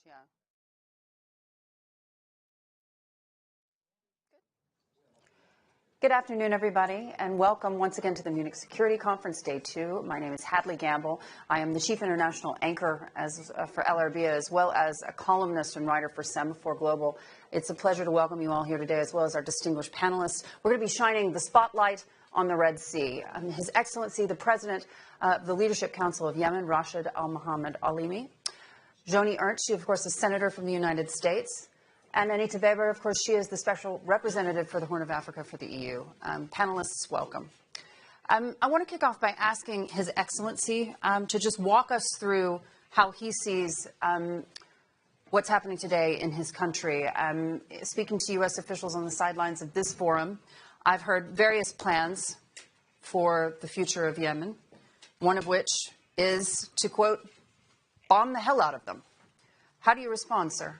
Yeah. Good afternoon, everybody, and welcome once again to the Munich Security Conference, Day 2. My name is Hadley Gamble. I am the Chief International Anchor for El Arabiya, as well as a columnist and writer for Semaphore Global. It's a pleasure to welcome you all here today, as well as our distinguished panelists. We're going to be shining the spotlight on the Red Sea. His Excellency, the President of the Leadership Council of Yemen, Rashid Al Mohammed Alimi. Joni Ernst, she, of course, is Senator from the United States. And Anita Weber, of course, she is the Special Representative for the Horn of Africa for the EU. Panelists, welcome. I want to kick off by asking His Excellency to just walk us through how he sees what's happening today in his country. Speaking to U.S. officials on the sidelines of this forum, I've heard various plans for the future of Yemen, one of which is to, quote, bomb the hell out of them. How do you respond, sir?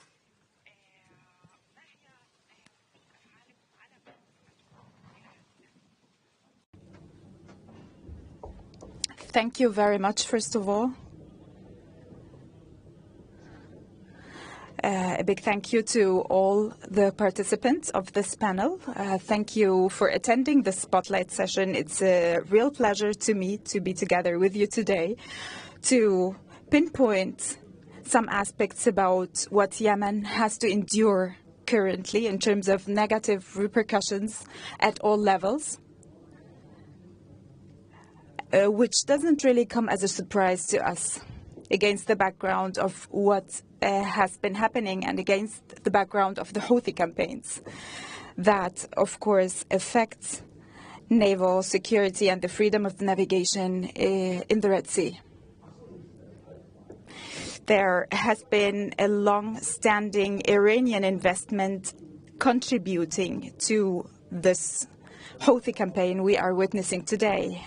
Thank you very much, first of all. A big thank you to all the participants of this panel. Thank you for attending the Spotlight session. It's a real pleasure to me to be together with you today to pinpoint some aspects about what Yemen has to endure currently in terms of negative repercussions at all levels. Which doesn't really come as a surprise to us against the background of what has been happening and against the background of the Houthi campaigns that, of course, affects naval security and the freedom of navigation in the Red Sea. There has been a long-standing Iranian investment contributing to this Houthi campaign we are witnessing today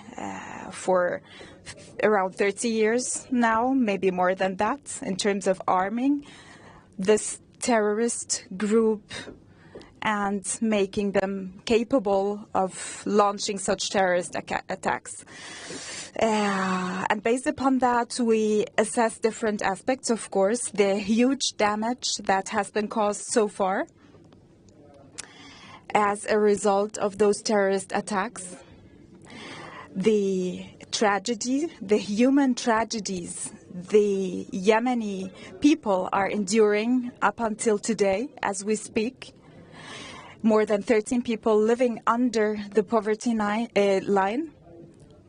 for around 30 years now, maybe more than that, in terms of arming this terrorist group and making them capable of launching such terrorist attacks. And based upon that, we assess different aspects, of course, the huge damage that has been caused so far as a result of those terrorist attacks, the tragedy, the human tragedies the Yemeni people are enduring up until today as we speak. More than 13 people living under the poverty line,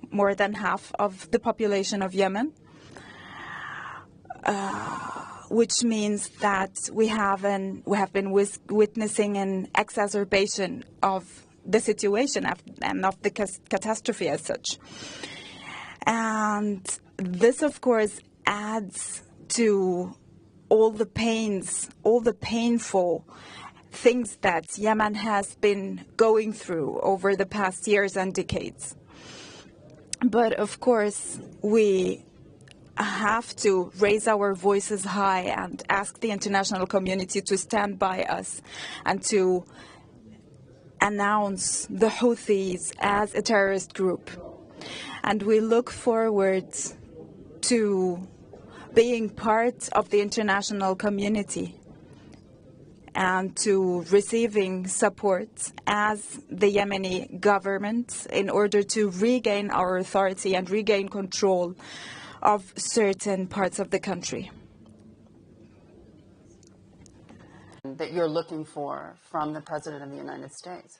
more than half of the population of Yemen, which means that we have been witnessing an exacerbation of the situation and of the catastrophe as such. And this, of course, adds to all the pains, all the painful things that Yemen has been going through over the past years and decades. But, of course, we have to raise our voices high and ask the international community to stand by us and to announce the Houthis as a terrorist group. And we look forward to being part of the international community and to receiving support as the Yemeni government in order to regain our authority and regain control of certain parts of the country. That you're looking for from the President of the United States?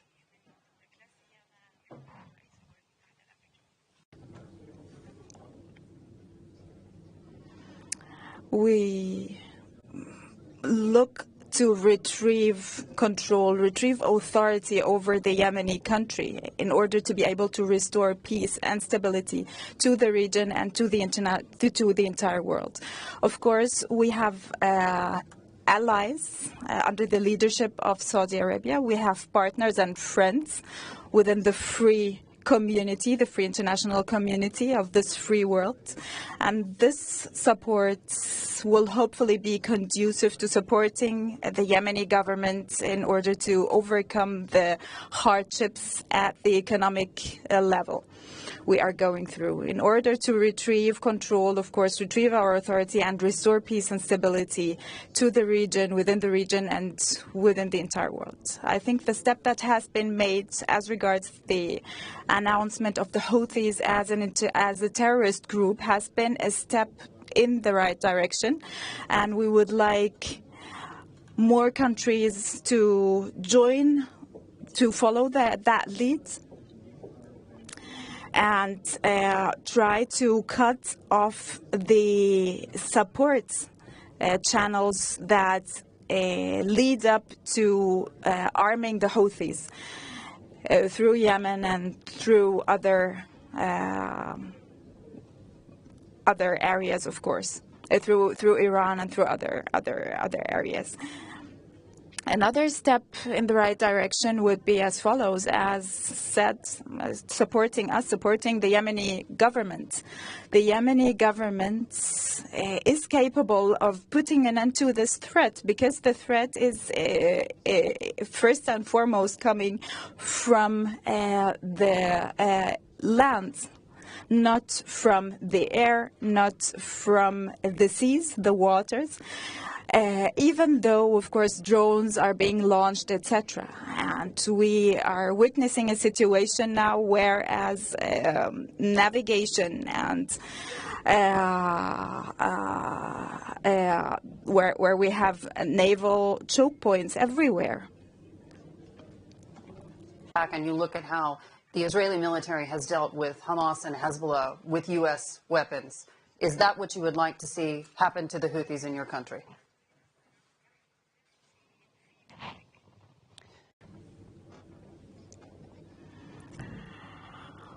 We look to retrieve control, retrieve authority over the Yemeni country in order to be able to restore peace and stability to the region and to the entire world. Of course, we have allies under the leadership of Saudi Arabia. We have partners and friends within the free community, the free international community of this free world. And this support will hopefully be conducive to supporting the Yemeni government in order to overcome the hardships at the economic level we are going through, in order to retrieve control, of course, retrieve our authority and restore peace and stability to the region, within the region, and within the entire world. I think the step that has been made as regards the announcement of the Houthis as a terrorist group has been a step in the right direction, and we would like more countries to join, to follow that lead, and try to cut off the support channels that lead up to arming the Houthis through Yemen and through other areas, of course, through Iran and through other areas. Another step in the right direction would be as follows, as said, supporting the Yemeni government. The Yemeni government is capable of putting an end to this threat, because the threat is first and foremost coming from the land, not from the air, not from the seas, the waters. Even though, of course, drones are being launched, etc. And we are witnessing a situation now whereas navigation and where we have naval choke points everywhere. And you look at how the Israeli military has dealt with Hamas and Hezbollah with U.S. weapons. Is that what you would like to see happen to the Houthis in your country?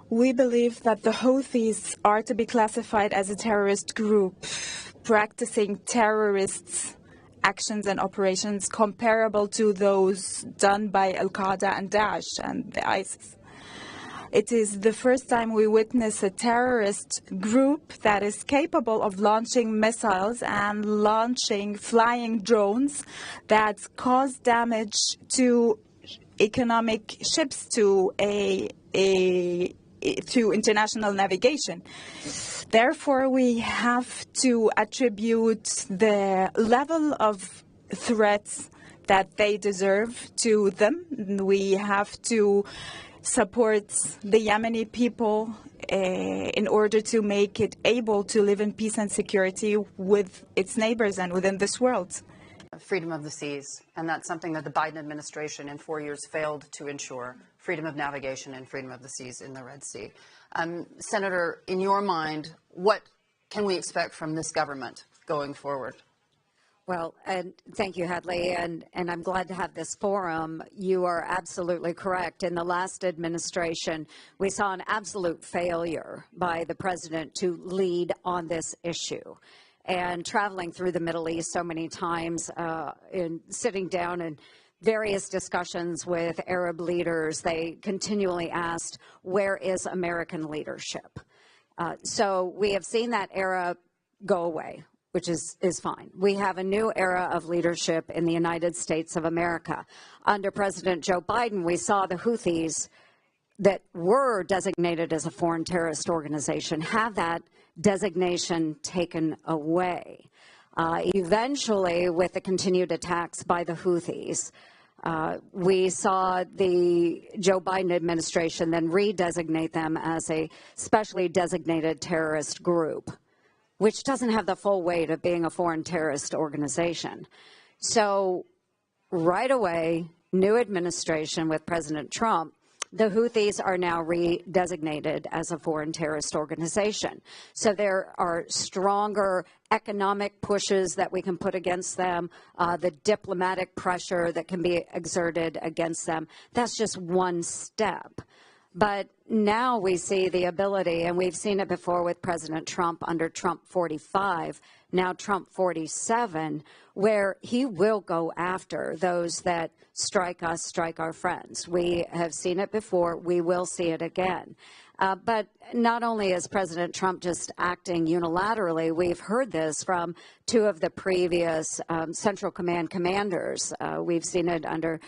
We believe that the Houthis are to be classified as a terrorist group, practicing terrorist actions and operations comparable to those done by Al-Qaeda and Daesh and the ISIS. It is the first time we witness a terrorist group that is capable of launching missiles and launching flying drones that cause damage to economic ships, to to international navigation. Therefore, we have to attribute the level of threats that they deserve to them. We have to support the Yemeni people in order to make it able to live in peace and security with its neighbors and within this world. Freedom of the seas, and that's something that the Biden administration in 4 years failed to ensure, freedom of navigation and freedom of the seas in the Red Sea. Senator, in your mind, what can we expect from this government going forward? Well, and thank you, Hadley, and I'm glad to have this forum. You are absolutely correct. In the last administration, we saw an absolute failure by the president to lead on this issue. And traveling through the Middle East so many times, in sitting down in various discussions with Arab leaders, they continually asked, where is American leadership? So we have seen that era go away, which is fine. We have a new era of leadership in the United States of America. Under President Joe Biden, we saw the Houthis that were designated as a foreign terrorist organization have that designation taken away. Eventually, with the continued attacks by the Houthis, we saw the Joe Biden administration then redesignate them as a specially designated terrorist group, which doesn't have the full weight of being a foreign terrorist organization. So right away, new administration with President Trump, the Houthis are now redesignated as a foreign terrorist organization. So there are stronger economic pushes that we can put against them, the diplomatic pressure that can be exerted against them. That's just one step. But now we see the ability, and we've seen it before with President Trump under Trump 45, now Trump 47, where he will go after those that strike us, strike our friends. We have seen it before. We will see it again. But not only is President Trump just acting unilaterally, we've heard this from two of the previous Central Command commanders. We've seen it under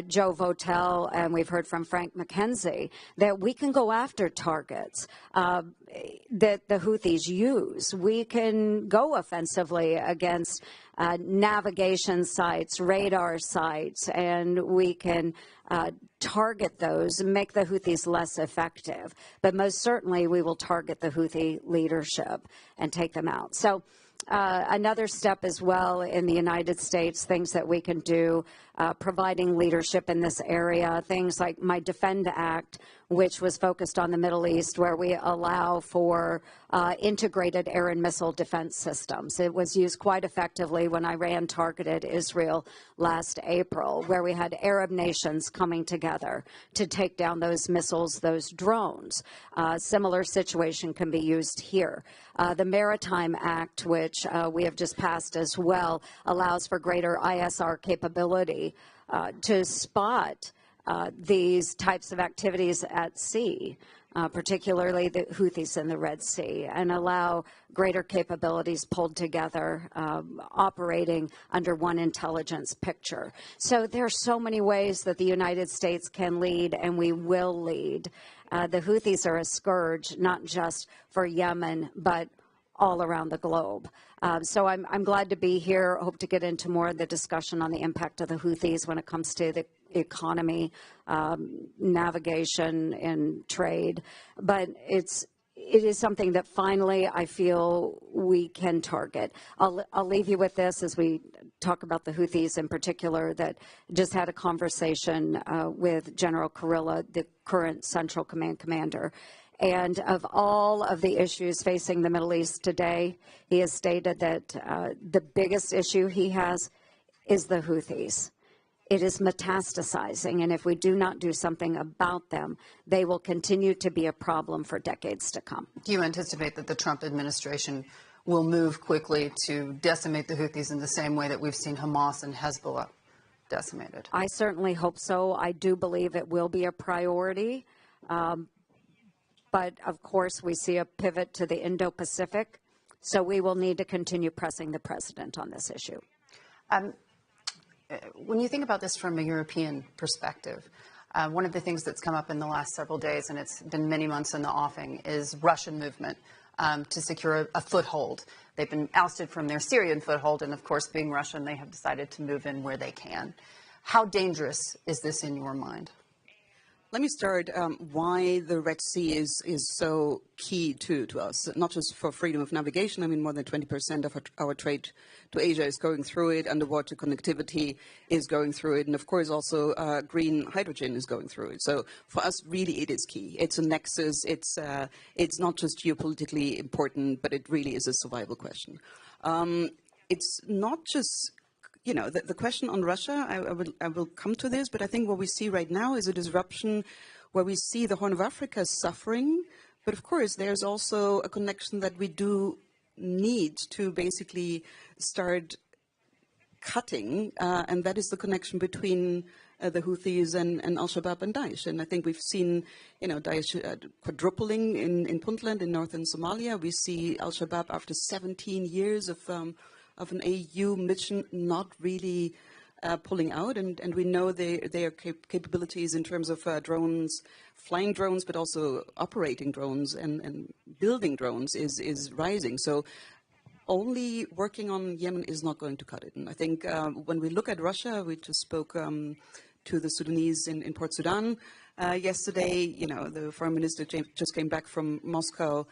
Joe Votel, and we've heard from Frank McKenzie, that we can go after targets that the Houthis use. We can go offensively against navigation sites, radar sites, and we can target those and make the Houthis less effective. But most certainly we will target the Houthi leadership and take them out. So another step as well in the United States, things that we can do, providing leadership in this area, things like My Defend Act, which was focused on the Middle East, where we allow for integrated air and missile defense systems. It was used quite effectively when Iran targeted Israel last April, where we had Arab nations coming together to take down those missiles, those drones. Similar situation can be used here. The Maritime Act, which we have just passed as well, allows for greater ISR capability to spot these types of activities at sea, particularly the Houthis in the Red Sea, and allow greater capabilities pulled together, operating under one intelligence picture. So there are so many ways that the United States can lead, and we will lead. The Houthis are a scourge, not just for Yemen, but all around the globe. So I'm glad to be here. Hope to get into more of the discussion on the impact of the Houthis when it comes to the economy, navigation, and trade. But it is something that finally I feel we can target. I'll leave you with this as we talk about the Houthis in particular, that just had a conversation with General Kurilla, the current Central Command commander. And of all of the issues facing the Middle East today, he has stated that the biggest issue he has is the Houthis. It is metastasizing, and if we do not do something about them, they will continue to be a problem for decades to come. Do you anticipate that the Trump administration will move quickly to decimate the Houthis in the same way that we've seen Hamas and Hezbollah decimated? I certainly hope so. I do believe it will be a priority. But, of course, we see a pivot to the Indo-Pacific, so we will need to continue pressing the president on this issue. When you think about this from a European perspective, one of the things that's come up in the last several days, and it's been many months in the offing, is Russian movement to secure a foothold. They've been ousted from their Syrian foothold, and, of course, being Russian, they have decided to move in where they can. How dangerous is this in your mind? Let me start why the Red Sea is so key to us, not just for freedom of navigation. I mean, more than 20% of our trade to Asia is going through it. Underwater connectivity is going through it. And, of course, also green hydrogen is going through it. So for us, really, it is key. It's a nexus. It's not just geopolitically important, but it really is a survival question. It's not just... You know, the question on Russia, I will come to this, but I think what we see right now is a disruption where we see the Horn of Africa suffering. But of course, there's also a connection that we do need to basically start cutting, and that is the connection between the Houthis and Al-Shabaab and Daesh. And I think we've seen, you know, Daesh quadrupling in Puntland in northern Somalia. We see Al-Shabaab after 17 years of an AU mission not really pulling out, and we know their capabilities in terms of drones, flying drones, but also operating drones and building drones is rising. So only working on Yemen is not going to cut it. And I think when we look at Russia, we just spoke to the Sudanese in Port Sudan yesterday. You know, the foreign minister just came back from Moscow,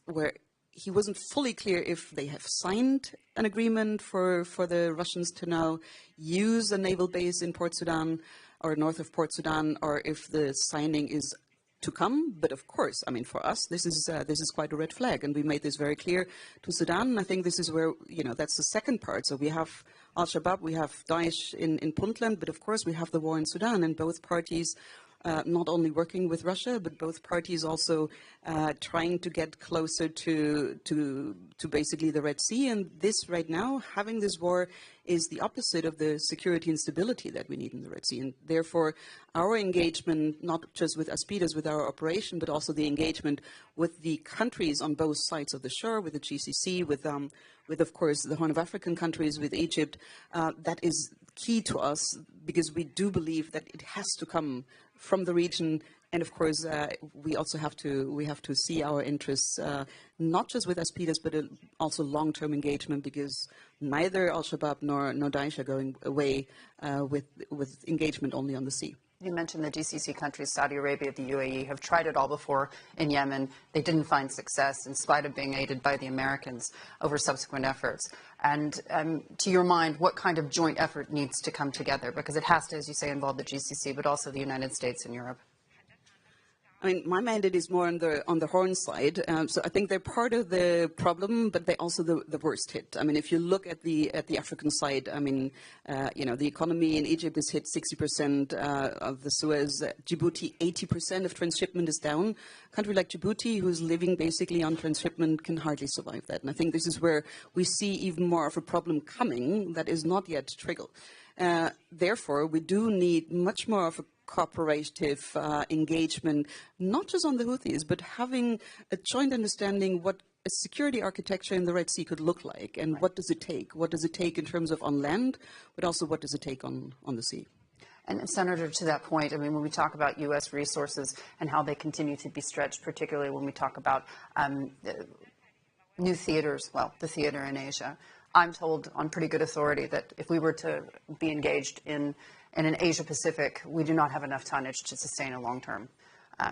where he wasn't fully clear if they have signed an agreement for the Russians to now use a naval base in Port Sudan or north of Port Sudan, or if the signing is to come. But of course, I mean, for us, this is quite a red flag, and we made this very clear to Sudan. And I think this is where, you know, that's the second part. So we have Al-Shabaab, we have Daesh in Puntland, but of course we have the war in Sudan, and both parties not only working with Russia, but both parties also trying to get closer to basically the Red Sea. And this right now, having this war, is the opposite of the security and stability that we need in the Red Sea. And therefore, our engagement, not just with ASPIDES, with our operation, but also the engagement with the countries on both sides of the shore, with the GCC, with of course, the Horn of African countries, with Egypt, that is key to us, because we do believe that it has to come from the region. And of course, we also have to see our interests, not just with ASPIDES, but also long-term engagement, because neither Al-Shabaab nor Daesh are going away with engagement only on the sea. You mentioned the GCC countries, Saudi Arabia, the UAE, have tried it all before in Yemen. They didn't find success in spite of being aided by the Americans over subsequent efforts. And to your mind, what kind of joint effort needs to come together? Because it has to, as you say, involve the GCC, but also the United States and Europe. I mean, my mandate is more on the Horn side. So I think they're part of the problem, but they're also the worst hit. I mean, if you look at the African side, I mean, the economy in Egypt is hit 60% of the Suez. Djibouti, 80% of transshipment is down. A country like Djibouti, who's living basically on transshipment, can hardly survive that. And I think this is where we see even more of a problem coming that is not yet triggered. Therefore, we do need much more of a cooperative engagement, not just on the Houthis, but having a joint understanding what a security architecture in the Red Sea could look like, and what does it take? What does it take in terms of on land, but also what does it take on the sea? And Senator, to that point, I mean, when we talk about U.S. resources and how they continue to be stretched, particularly when we talk about new theaters, well, the theater in Asia, I'm told on pretty good authority that if we were to be engaged in an Asia-Pacific, we do not have enough tonnage to sustain a long-term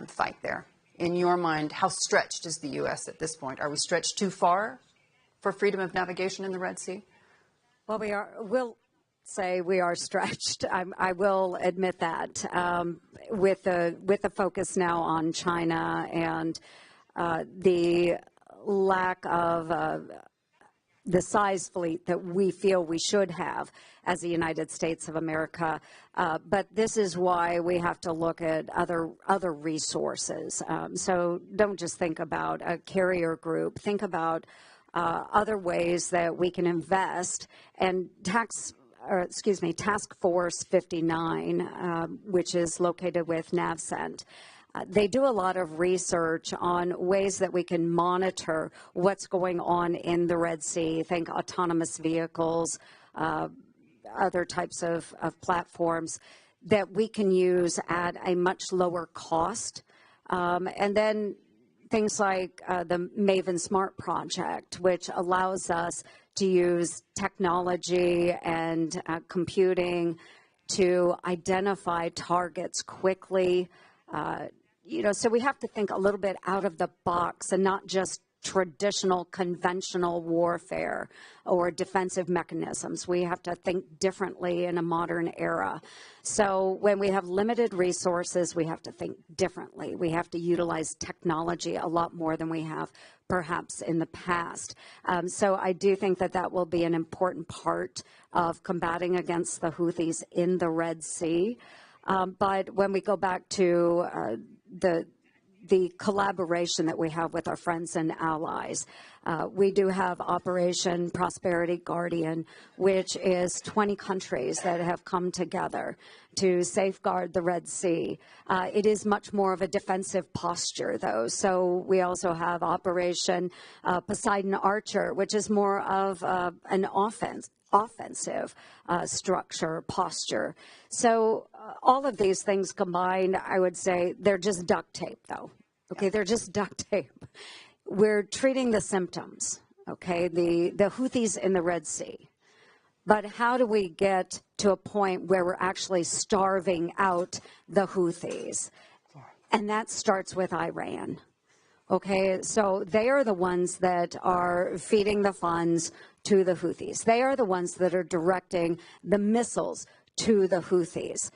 fight there. In your mind, how stretched is the U.S. at this point? Are we stretched too far for freedom of navigation in the Red Sea? Well, we'll say we are stretched. I will admit that, with the focus now on China and the lack of the size fleet that we feel we should have as the United States of America. But this is why we have to look at other resources. So don't just think about a carrier group. Think about other ways that we can invest. And Task Force 59, which is located with NAVCENT, they do a lot of research on ways that we can monitor what's going on in the Red Sea. Think autonomous vehicles, other types of platforms that we can use at a much lower cost. And then things like the Maven Smart project, which allows us to use technology and computing to identify targets quickly. So we have to think a little bit out of the box and not just traditional conventional warfare or defensive mechanisms. We have to think differently in a modern era. So when we have limited resources, we have to think differently. We have to utilize technology a lot more than we have perhaps in the past. So I do think that will be an important part of combating against the Houthis in the Red Sea. But when we go back to the collaboration that we have with our friends and allies, we do have Operation Prosperity Guardian, which is 20 countries that have come together to safeguard the Red Sea. It is much more of a defensive posture, though. So we also have Operation Poseidon Archer, which is more of an offensive structure, posture. So all of these things combined, I would say they're just duct tape, though. Okay, they're just duct tape. We're treating the symptoms, okay, the Houthis in the Red Sea. But how do we get to a point where we're actually starving out the Houthis? And that starts with Iran. Okay, so they are the ones that are feeding the funds to the Houthis. They are the ones that are directing the missiles to the Houthis.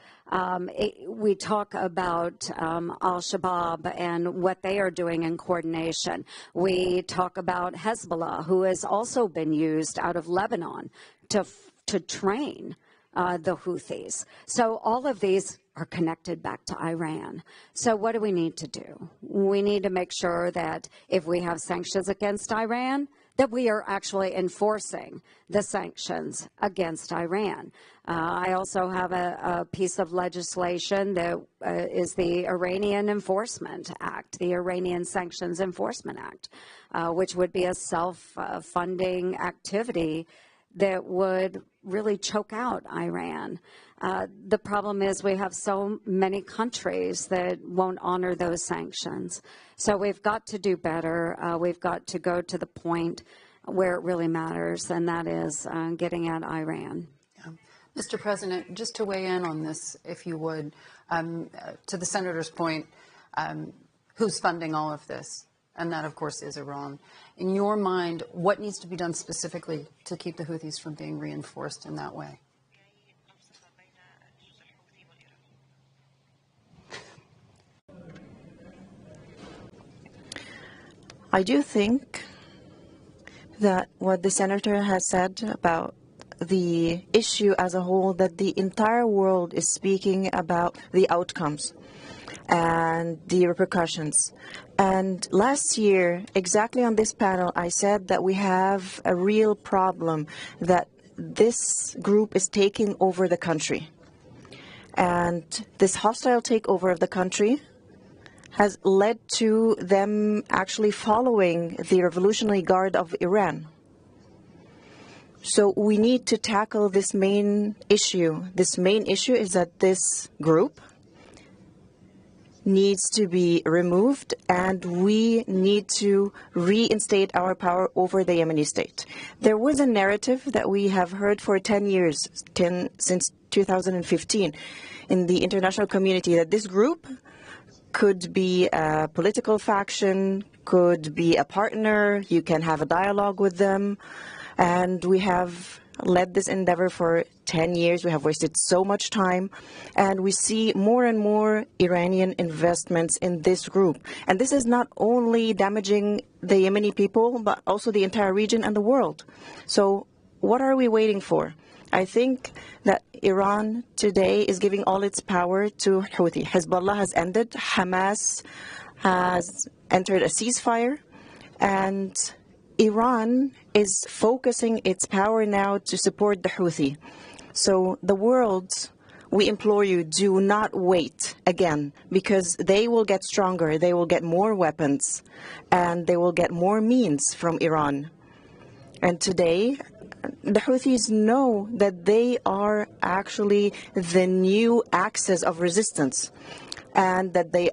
We talk about Al-Shabaab and what they are doing in coordination. We talk about Hezbollah, who has also been used out of Lebanon to train the Houthis. So all of these are connected back to Iran. So what do we need to do? We need to make sure that if we have sanctions against Iran, that we are actually enforcing the sanctions against Iran. I also have a piece of legislation that is the Iranian Enforcement Act, the Iranian Sanctions Enforcement Act, which would be a self-funding activity that would really choke out Iran. The problem is we have so many countries that won't honor those sanctions. So we've got to do better. We've got to go to the point where it really matters, and that is getting at Iran. Yeah. Mr. President, just to weigh in on this, if you would, to the Senator's point, who's funding all of this? And that, of course, is Iran. In your mind, what needs to be done specifically to keep the Houthis from being reinforced in that way? I do think that what the Senator has said about the issue as a whole, that the entire world is speaking about the outcomes and the repercussions. And last year, exactly on this panel, I said that we have a real problem, that this group is taking over the country. And this hostile takeover of the country has led to them actually following the Revolutionary Guard of Iran. So we need to tackle this main issue. This main issue is that this group needs to be removed, and we need to reinstate our power over the Yemeni state. There was a narrative that we have heard for 10 years, since 2015, in the international community, that this group could be a political faction, could be a partner, you can have a dialogue with them. And we have led this endeavor for 10 years. We have wasted so much time. And we see more and more Iranian investments in this group. And this is not only damaging the Yemeni people, but also the entire region and the world. So what are we waiting for? I think that Iran today is giving all its power to Houthi. Hezbollah has ended. Hamas has entered a ceasefire. And Iran is focusing its power now to support the Houthi. So the world, we implore you, do not wait again, because they will get stronger, they will get more weapons, and they will get more means from Iran. And today, the Houthis know that they are actually the new axis of resistance, and that they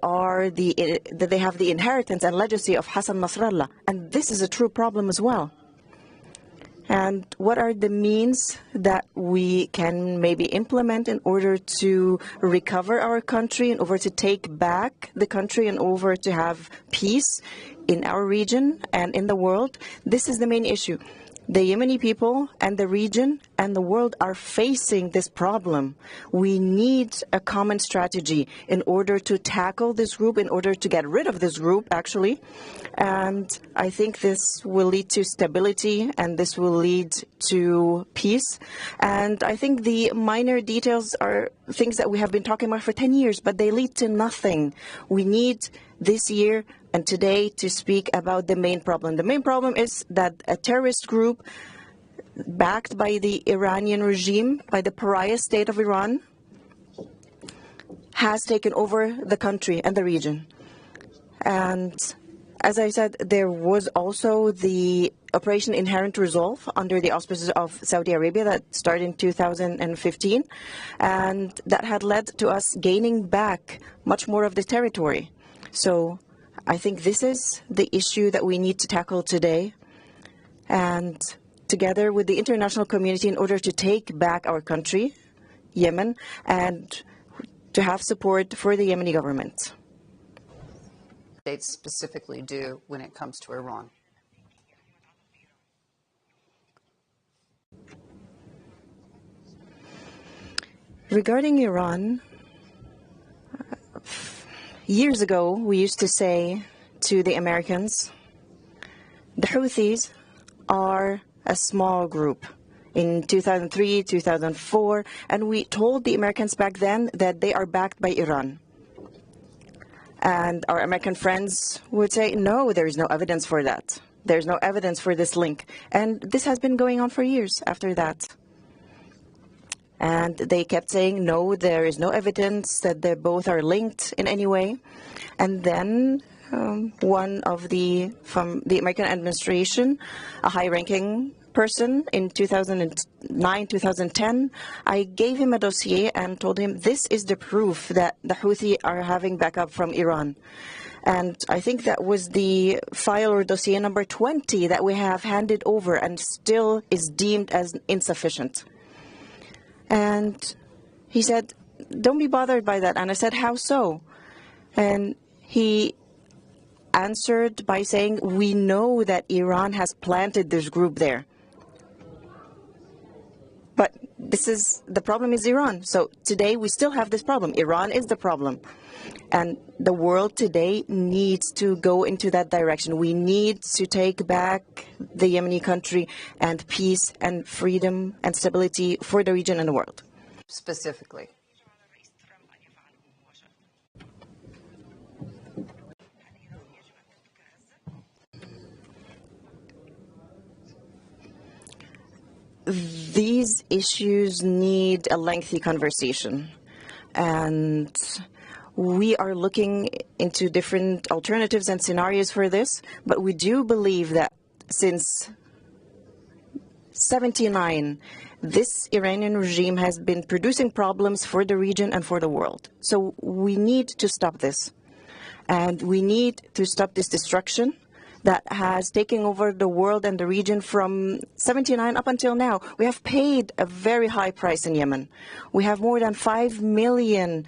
have the inheritance and legacy of Hassan Nasrallah. And this is a true problem as well. And what are the means that we can maybe implement in order to recover our country, in order to take back the country, in order to have peace in our region and in the world? This is the main issue. The Yemeni people and the region and the world are facing this problem. We need a common strategy in order to tackle this group, in order to get rid of this group, actually. And I think this will lead to stability, and this will lead to peace. And I think the minor details are things that we have been talking about for 10 years, but they lead to nothing. We need this year and today to speak about the main problem. The main problem is that a terrorist group backed by the Iranian regime, by the pariah state of Iran, has taken over the country and the region. And as I said, there was also the Operation Inherent Resolve under the auspices of Saudi Arabia that started in 2015, and that had led to us gaining back much more of the territory. So I think this is the issue that we need to tackle today, and together with the international community, in order to take back our country, Yemen, and to have support for the Yemeni government. States specifically do when it comes to Iran? Regarding Iran, years ago, we used to say to the Americans, the Houthis are a small group. in 2003, 2004, and we told the Americans back then that they are backed by Iran. And our American friends would say, no, there is no evidence for that. There's no evidence for this link. And this has been going on for years after that. And they kept saying, no, there is no evidence that they both are linked in any way. And then one of from the American administration, a high-ranking person in 2009, 2010, I gave him a dossier and told him this is the proof that the Houthi are having backup from Iran. And I think that was the file or dossier number 20 that we have handed over and still is deemed as insufficient. And he said, don't be bothered by that. And I said, how so? And he answered by saying, we know that Iran has planted this group there. But the problem is Iran. So today we still have this problem. Iran is the problem. And the world today needs to go into that direction. We need to take back the Yemeni country and peace and freedom and stability for the region and the world. Specifically. These issues need a lengthy conversation, and we are looking into different alternatives and scenarios for this, but we do believe that since 1979, this Iranian regime has been producing problems for the region and for the world. So we need to stop this, and we need to stop this destruction that has taken over the world and the region from 1979 up until now. We have paid a very high price in Yemen. We have more than 5 million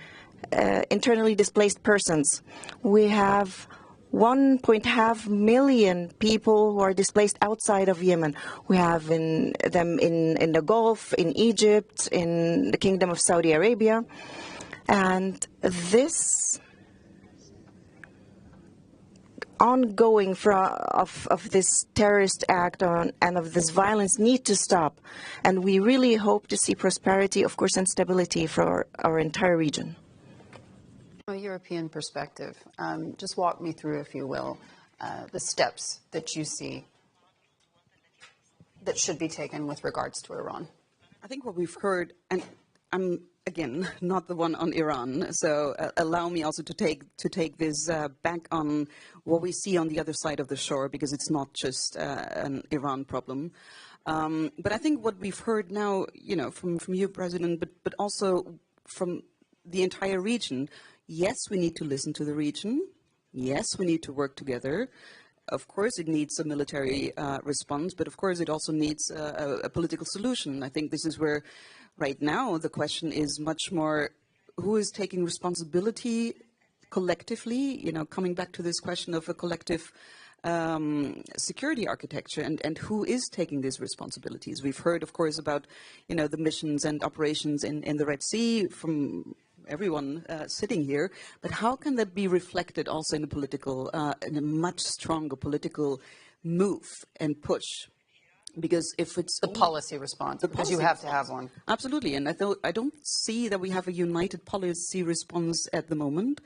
internally displaced persons. We have 1.5 million people who are displaced outside of Yemen. We have them in the Gulf, in Egypt, in the Kingdom of Saudi Arabia. And this ongoing of this terrorist act and of this violence need to stop. And we really hope to see prosperity, of course, and stability for our entire region. From a European perspective, just walk me through, if you will, the steps that you see that should be taken with regards to Iran. I think what we've heard, and I'm again not the one on Iran, so allow me also to take this back on what we see on the other side of the shore, because it's not just an Iran problem. But I think what we've heard now, from you, President, but also from the entire region. Yes, we need to listen to the region. Yes, we need to work together. Of course, it needs a military response, but of course, it also needs a political solution. I think this is where, right now, the question is much more who is taking responsibility collectively, coming back to this question of a collective security architecture and who is taking these responsibilities. We've heard, of course, about, the missions and operations in the Red Sea from everyone sitting here, but how can that be reflected also in a much stronger political move and push? Because if it's the policy response, because you have to have one. Absolutely, and I don't see that we have a united policy response at the moment.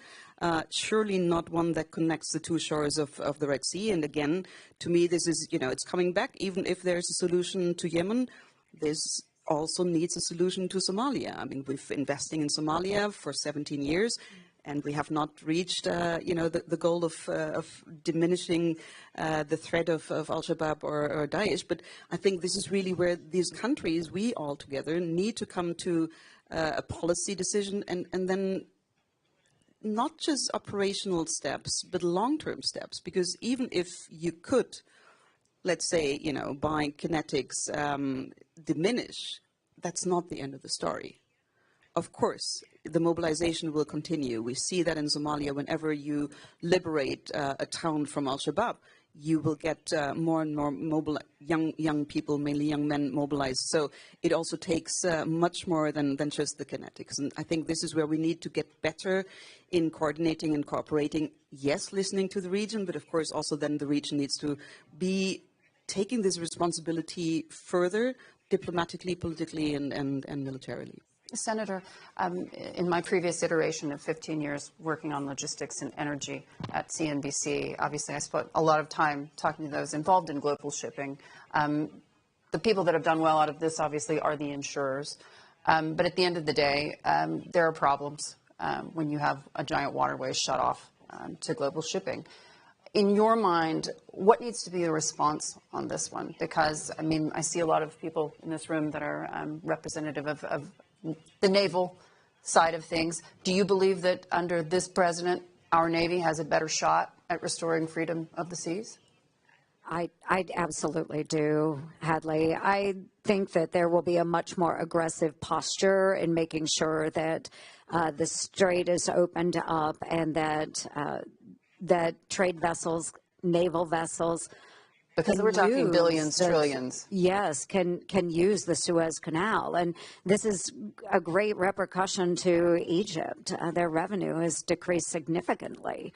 Surely not one that connects the two shores of the Red Sea. And again, to me, this is, it's coming back. Even if there's a solution to Yemen, this also needs a solution to Somalia. I mean, we've been investing in Somalia for 17 years, and we have not reached, the goal of diminishing the threat of Al-Shabaab or Daesh. But I think this is really where these countries, we all together, need to come to a policy decision and then not just operational steps, but long-term steps. Because even if you could, let's say, by kinetics, diminish, that's not the end of the story. Of course, the mobilization will continue. We see that in Somalia. Whenever you liberate a town from Al-Shabaab, you will get more and more young people, mainly young men, mobilized. So it also takes much more than just the kinetics. And I think this is where we need to get better in coordinating and cooperating. Yes, listening to the region, but of course also then the region needs to be taking this responsibility further, diplomatically, politically, and militarily. Senator, in my previous iteration of 15 years working on logistics and energy at CNBC, obviously I spent a lot of time talking to those involved in global shipping. The people that have done well out of this, obviously, are the insurers. But at the end of the day, there are problems when you have a giant waterway shut off to global shipping. In your mind, what needs to be the response on this one? Because, I mean, I see a lot of people in this room that are representative of the naval side of things. Do you believe that under this president, our Navy has a better shot at restoring freedom of the seas? I absolutely do, Hadley. I think that there will be a much more aggressive posture in making sure that the strait is opened up and that that trade vessels, naval vessels, because we're talking billions, trillions. Yes, can use the Suez Canal. And this is a great repercussion to Egypt. Their revenue has decreased significantly.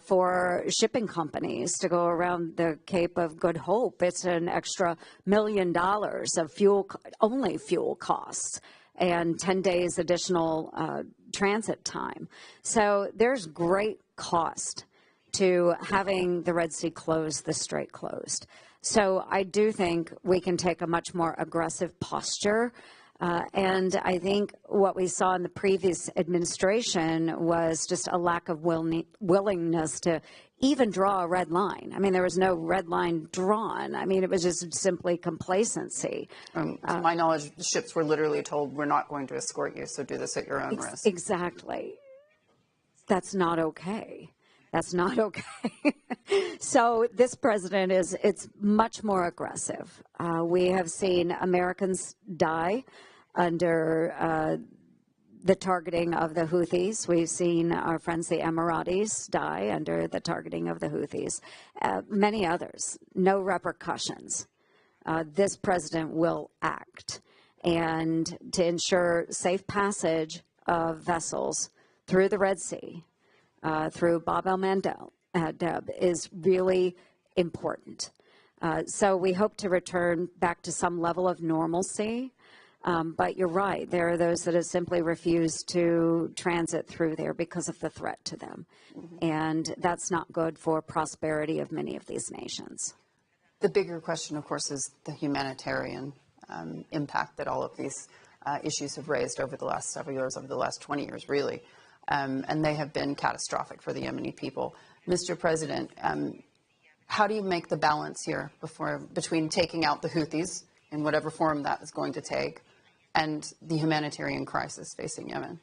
For shipping companies to go around the Cape of Good Hope, it's an extra $1 million of only fuel costs and 10 days additional transit time. So there's great cost to having the Red Sea closed, the Strait closed. So I do think we can take a much more aggressive posture. And I think what we saw in the previous administration was just a lack of willingness to even draw a red line. I mean, there was no red line drawn. I mean, it was just simply complacency. To my knowledge, the ships were literally told, we're not going to escort you, so do this at your own risk. Exactly. That's not okay. That's not okay. So this president it's much more aggressive. We have seen Americans die under the targeting of the Houthis. We've seen our friends, the Emiratis, die under the targeting of the Houthis. Many others, no repercussions. This president will act. And to ensure safe passage of vessels through the Red Sea, through Bab el-Mandeb is really important. So we hope to return back to some level of normalcy. But you're right. There are those that have simply refused to transit through there because of the threat to them. Mm-hmm. And that's not good for prosperity of many of these nations. The bigger question, of course, is the humanitarian impact that all of these issues have raised over the last several years, over the last 20 years, really. And they have been catastrophic for the Yemeni people. Mr. President, how do you make the balance here between taking out the Houthis in whatever form that is going to take and the humanitarian crisis facing Yemen?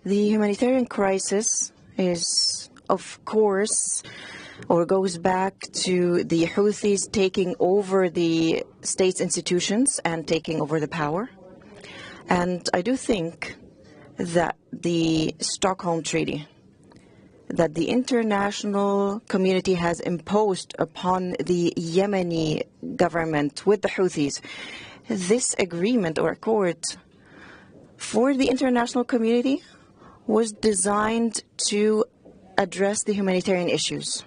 The humanitarian crisis is, of course, or goes back to the Houthis taking over the state's institutions and taking over the power. And I do think that the Stockholm Treaty, that the international community has imposed upon the Yemeni government with the Houthis, this agreement or accord for the international community was designed to address the humanitarian issues.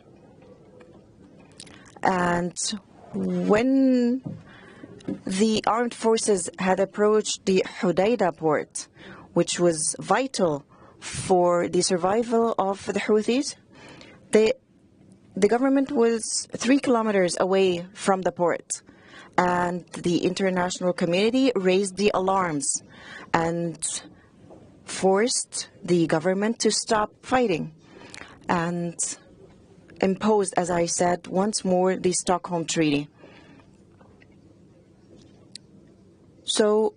And when the armed forces had approached the Hodeidah port, which was vital for the survival of the Houthis, the government was 3 kilometers away from the port. And the international community raised the alarms and forced the government to stop fighting and imposed, as I said, once more the Stockholm Treaty. So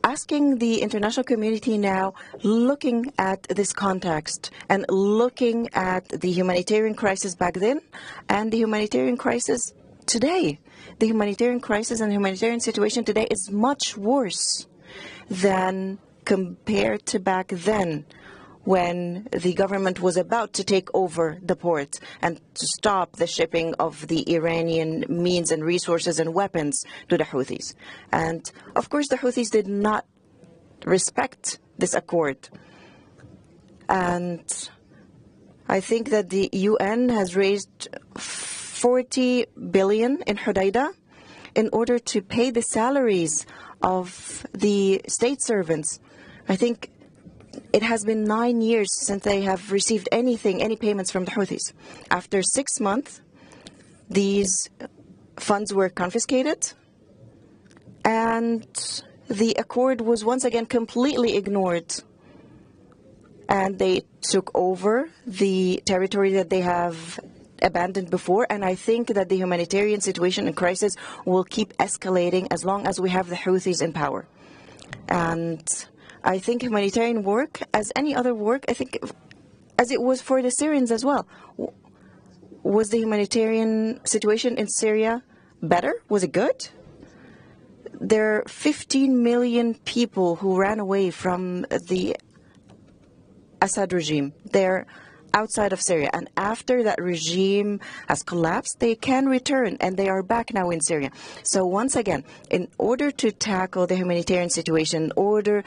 asking the international community now, looking at this context and looking at the humanitarian crisis back then and the humanitarian crisis today, the humanitarian crisis and humanitarian situation today is much worse than compared to back then, when the government was about to take over the port and to stop the shipping of the Iranian means and resources and weapons to the Houthis. And of course, the Houthis did not respect this accord. And I think that the UN has raised 40 billion in Hodeidah in order to pay the salaries of the state servants. I think it has been 9 years since they have received any payments from the Houthis. After 6 months, these funds were confiscated, and the accord was once again completely ignored. And they took over the territory that they have abandoned before, and I think that the humanitarian situation and crisis will keep escalating as long as we have the Houthis in power. And I think humanitarian work, as any other work, I think, as it was for the Syrians as well, was the humanitarian situation in Syria better? Was it good? There are 15 million people who ran away from the Assad regime. They're outside of Syria, and after that regime has collapsed, they can return, and they are back now in Syria. So once again, in order to tackle the humanitarian situation, in order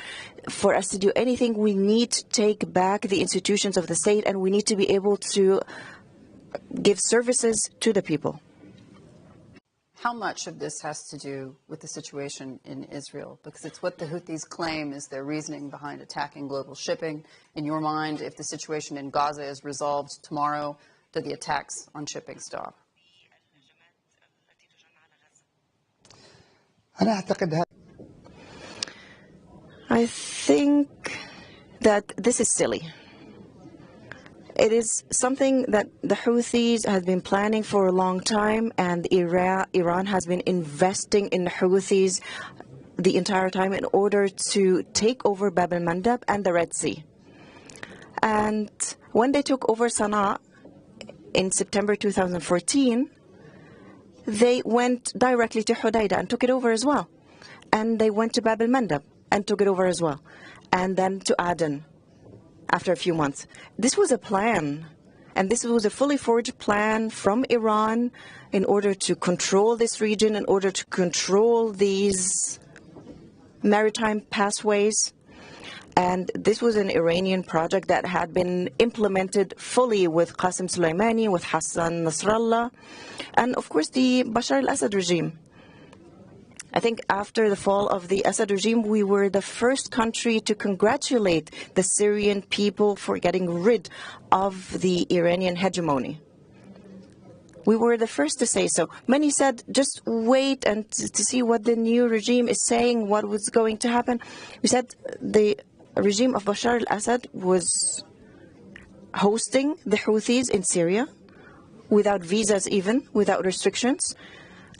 for us to do anything, we need to take back the institutions of the state, and we need to be able to give services to the people. How much of this has to do with the situation in Israel? Because it's what the Houthis claim is their reasoning behind attacking global shipping. In your mind, if the situation in Gaza is resolved tomorrow, do the attacks on shipping stop? I think that this is silly. It is something that the Houthis have been planning for a long time, and Iran has been investing in the Houthis the entire time in order to take over Bab al-Mandab and the Red Sea. And when they took over Sana'a in September 2014, they went directly to Hodeidah and took it over as well. And they went to Bab al-Mandab and took it over as well. And then to Aden after a few months. This was a plan, and this was a fully forged plan from Iran in order to control this region, in order to control these maritime pathways. And this was an Iranian project that had been implemented fully with Qasem Soleimani, with Hassan Nasrallah, and of course the Bashar al-Assad regime. I think after the fall of the Assad regime, we were the first country to congratulate the Syrian people for getting rid of the Iranian hegemony. We were the first to say so. Many said, just wait and to see what the new regime is saying, what was going to happen. We said the regime of Bashar al-Assad was hosting the Houthis in Syria without visas even, without restrictions,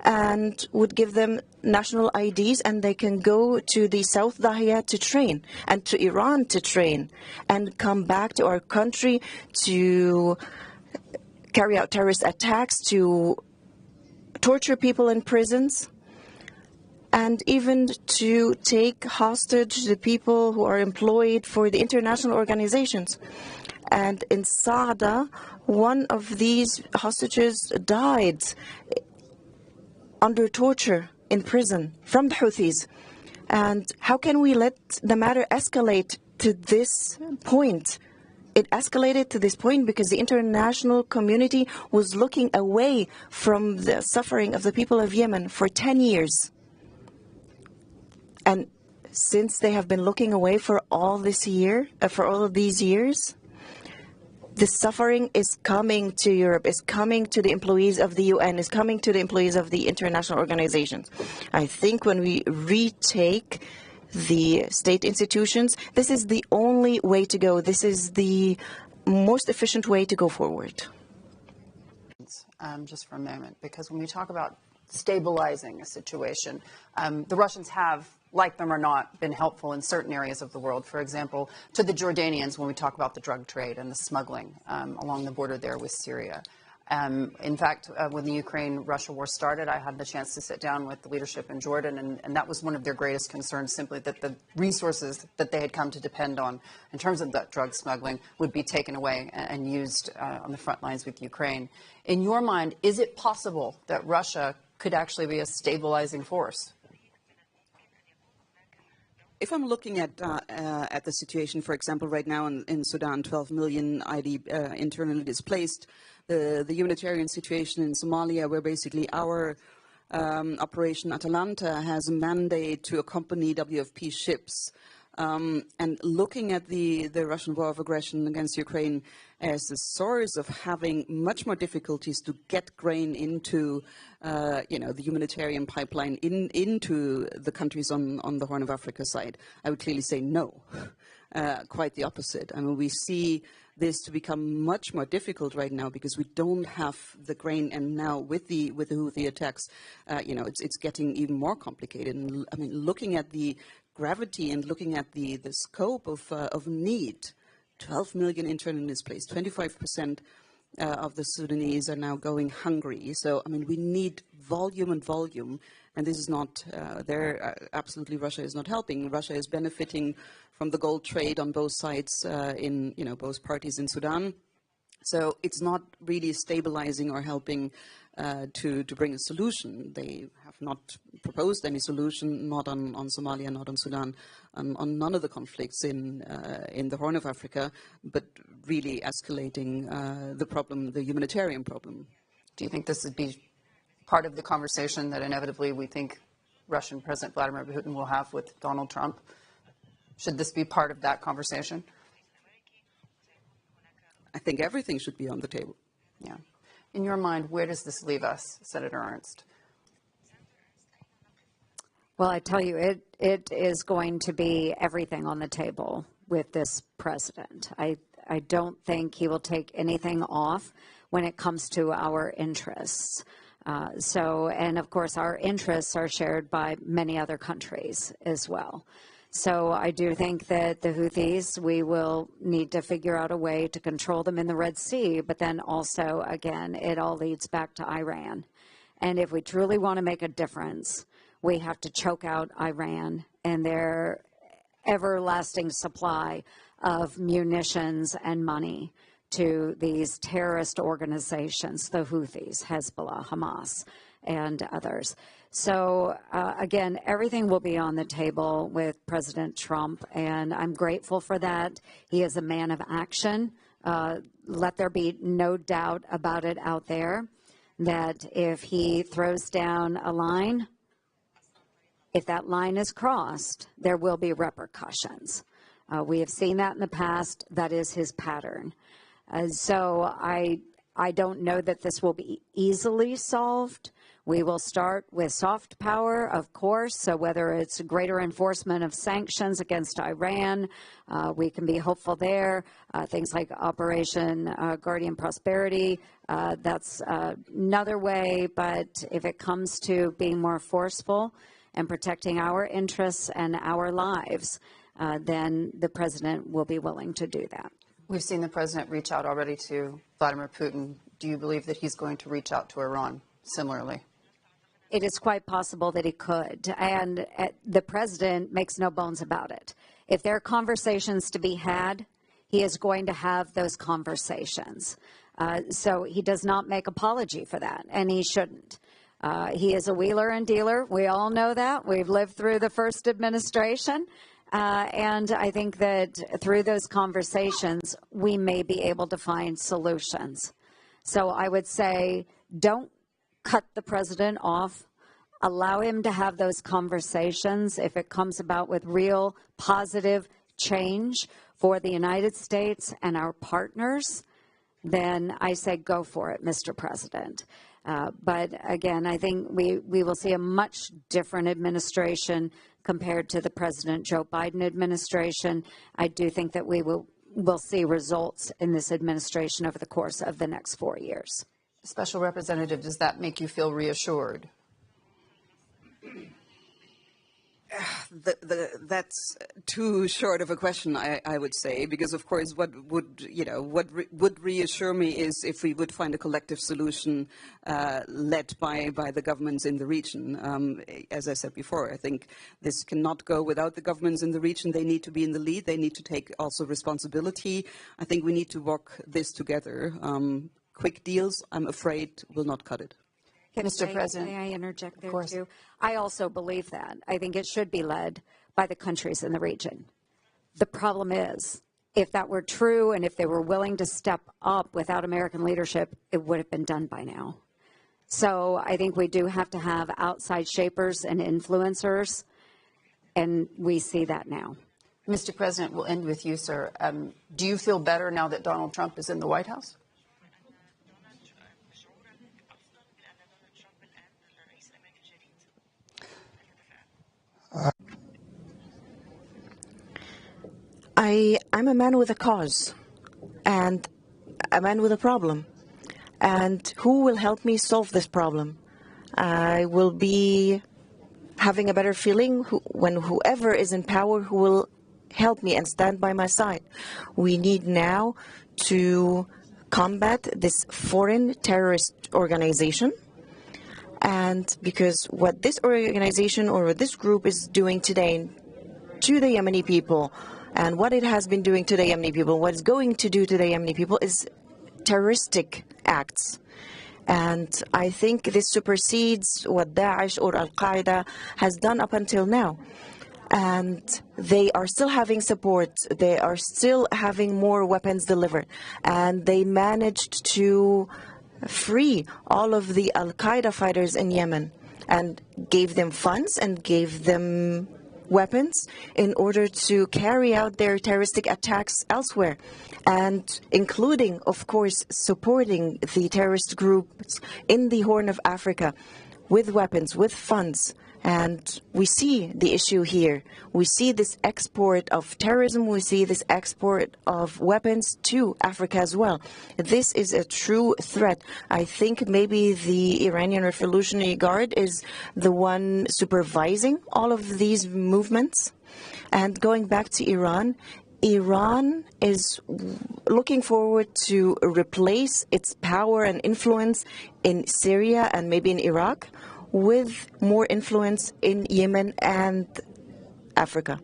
and would give them national IDs, and they can go to the South Dahia to train, and to Iran to train, and come back to our country to carry out terrorist attacks, to torture people in prisons, and even to take hostage the people who are employed for the international organizations. And in Saada, one of these hostages died under torture in prison from the Houthis. And how can we let the matter escalate to this point? It escalated to this point because the international community was looking away from the suffering of the people of Yemen for 10 years. And since they have been looking away for all of these years, the suffering is coming to Europe, is coming to the employees of the UN, is coming to the employees of the international organizations. I think when we retake the state institutions, this is the only way to go. This is the most efficient way to go forward. Just for a moment, because when we talk about stabilizing a situation, the Russians have, like them or not, been helpful in certain areas of the world. For example, to the Jordanians when we talk about the drug trade and the smuggling along the border there with Syria. In fact, when the Ukraine-Russia war started, I had the chance to sit down with the leadership in Jordan, and that was one of their greatest concerns, simply that the resources that they had come to depend on in terms of that drug smuggling would be taken away and used on the front lines with Ukraine. In your mind, is it possible that Russia could actually be a stabilizing force? If I'm looking at the situation, for example, right now in Sudan, 12 million internally displaced, the humanitarian situation in Somalia, where basically our Operation Atalanta has a mandate to accompany WFP ships. And looking at the Russian war of aggression against Ukraine as a source of having much more difficulties to get grain into, the humanitarian pipeline into the countries on the Horn of Africa side, I would clearly say no. Quite the opposite. I mean, we see this to become much more difficult right now because we don't have the grain, and now with the Houthi attacks, it's getting even more complicated. And I mean, looking at the gravity and looking at the scope of need, 12 million internally displaced, 25% of the Sudanese are now going hungry. So, I mean, we need volume and volume, and this is not, absolutely Russia is not helping. Russia is benefiting from the gold trade on both sides in, both parties in Sudan. So it's not really stabilizing or helping to bring a solution. They have not proposed any solution, not on Somalia, not on Sudan, on none of the conflicts in the Horn of Africa, but really escalating the problem, the humanitarian problem. Do you think this would be part of the conversation that inevitably we think Russian President Vladimir Putin will have with Donald Trump? Should this be part of that conversation? I think everything should be on the table. Yeah. In your mind, where does this leave us, Senator Ernst? Well, I tell you, it is going to be everything on the table with this president. I don't think he will take anything off when it comes to our interests. And of course, our interests are shared by many other countries as well. So I do think that the Houthis, we will need to figure out a way to control them in the Red Sea, but then also, again, it all leads back to Iran. And if we truly want to make a difference, we have to choke out Iran and their everlasting supply of munitions and money to these terrorist organizations, the Houthis, Hezbollah, Hamas, and others. So, again, everything will be on the table with President Trump, and I'm grateful for that. He is a man of action. Let there be no doubt about it out there, that if he throws down a line, if that line is crossed, there will be repercussions. We have seen that in the past. That is his pattern. So I don't know that this will be easily solved. We will start with soft power, of course, so whether it's greater enforcement of sanctions against Iran, we can be hopeful there. Things like Operation Guardian Prosperity, that's another way, but if it comes to being more forceful and protecting our interests and our lives, then the president will be willing to do that. We've seen the president reach out already to Vladimir Putin. Do you believe that he's going to reach out to Iran similarly? It is quite possible that he could, and the president makes no bones about it. If there are conversations to be had, he is going to have those conversations. So he does not make apology for that, and he shouldn't. He is a wheeler and dealer. We all know that. We've lived through the first administration. And I think that through those conversations, we may be able to find solutions. So I would say, don't cut the president off. Allow him to have those conversations. If it comes about with real positive change for the United States and our partners, then I say go for it, Mr. President. But again, I think we will see a much different administration compared to the President Joe Biden administration. I do think that we will see results in this administration over the course of the next 4 years. Special Representative, does that make you feel reassured? That's too short of a question, I would say, because of course what would reassure me is if we would find a collective solution led by the governments in the region. As I said before, I think this cannot go without the governments in the region. They need to be in the lead. They need to take also responsibility. I think we need to work this together. Quick deals, I'm afraid, will not cut it. Mr. President. May I interject there too? I also believe that. I think it should be led by the countries in the region. The problem is, if that were true and if they were willing to step up without American leadership, it would have been done by now. So I think we do have to have outside shapers and influencers, and we see that now. Mr. President, we'll end with you, sir. Do you feel better now that Donald Trump is in the White House? I'm a man with a cause and a man with a problem. And who will help me solve this problem? I will be having a better feeling when whoever is in power who will help me and stand by my side. We need now to combat this foreign terrorist organization. And because what this organization or what this group is doing today to the Yemeni people, and what it has been doing to the Yemeni people, what it's going to do to the Yemeni people is terroristic acts. And I think this supersedes what Daesh or Al-Qaeda has done up until now. And they are still having support. They are still having more weapons delivered. And they managed to free all of the Al-Qaeda fighters in Yemen and gave them funds and gave them weapons in order to carry out their terroristic attacks elsewhere, and including, of course, supporting the terrorist groups in the Horn of Africa with weapons, with funds. And we see the issue here. We see this export of terrorism. We see this export of weapons to Africa as well. This is a true threat. I think maybe the Iranian Revolutionary Guard is the one supervising all of these movements. And going back to Iran, Iran is looking forward to replace its power and influence in Syria and maybe in Iraq with more influence in Yemen and Africa.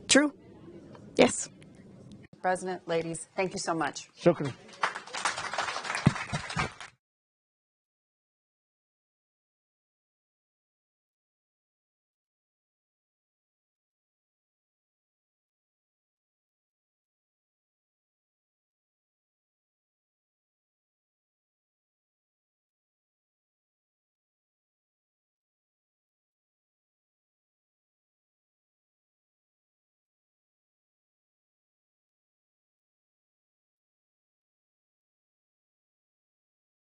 True. Yes. President, ladies, thank you so much. Shukran.